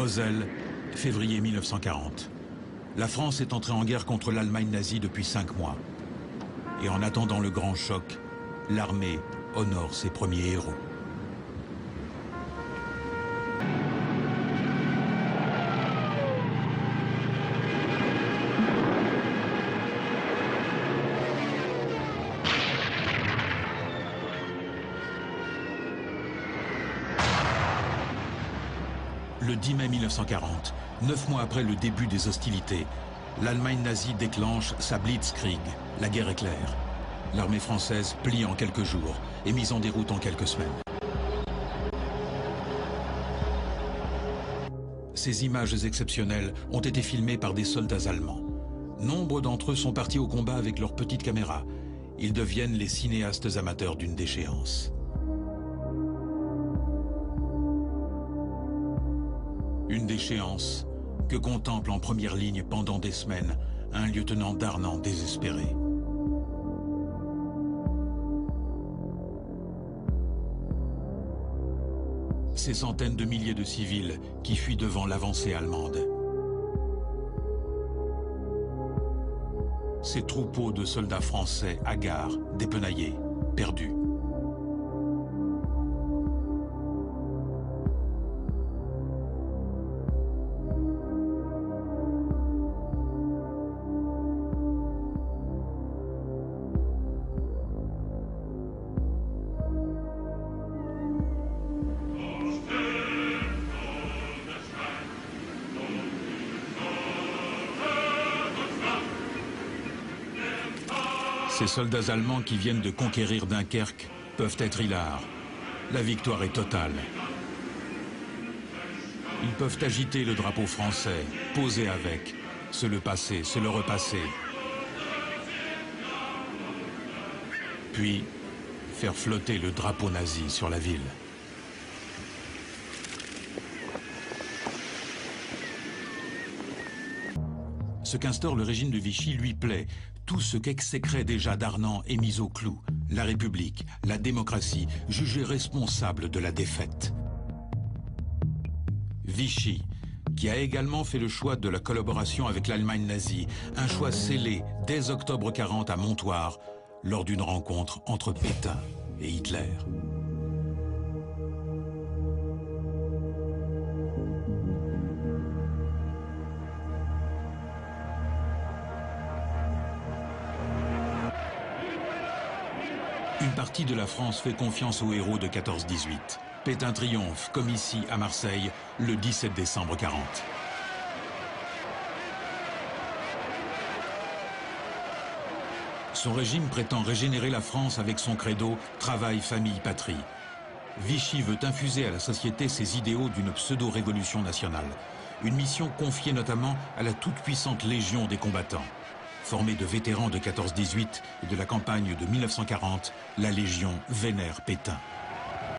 Moselle, février 1940. La France est entrée en guerre contre l'Allemagne nazie depuis 5 mois. Et en attendant le grand choc, l'armée honore ses premiers héros. Le 10 mai 1940, 9 mois après le début des hostilités, l'Allemagne nazie déclenche sa Blitzkrieg, la guerre éclair. L'armée française plie en quelques jours et mise en déroute en quelques semaines. Ces images exceptionnelles ont été filmées par des soldats allemands. Nombre d'entre eux sont partis au combat avec leurs petites caméras. Ils deviennent les cinéastes amateurs d'une déchéance. Une déchéance que contemple en première ligne pendant des semaines un lieutenant Darnand désespéré. Ces centaines de milliers de civils qui fuient devant l'avancée allemande. Ces troupeaux de soldats français hagards, dépenaillés, perdus. Ces soldats allemands qui viennent de conquérir Dunkerque peuvent être hilars. La victoire est totale. Ils peuvent agiter le drapeau français, poser avec, se le passer, se le repasser. Puis, faire flotter le drapeau nazi sur la ville. Ce qu'instaure le régime de Vichy lui plaît. Tout ce qu'exécrait déjà Darnand est mis au clou. La République, la démocratie, jugée responsable de la défaite. Vichy, qui a également fait le choix de la collaboration avec l'Allemagne nazie, un choix scellé dès octobre 40 à Montoire, lors d'une rencontre entre Pétain et Hitler. Une partie de la France fait confiance aux héros de 14-18. Pétain triomphe, comme ici à Marseille, le 17 décembre 40. Son régime prétend régénérer la France avec son credo « Travail, famille, patrie ». Vichy veut infuser à la société ses idéaux d'une pseudo-révolution nationale. Une mission confiée notamment à la toute-puissante Légion des combattants. Formée de vétérans de 14-18 et de la campagne de 1940, la Légion vénère Pétain.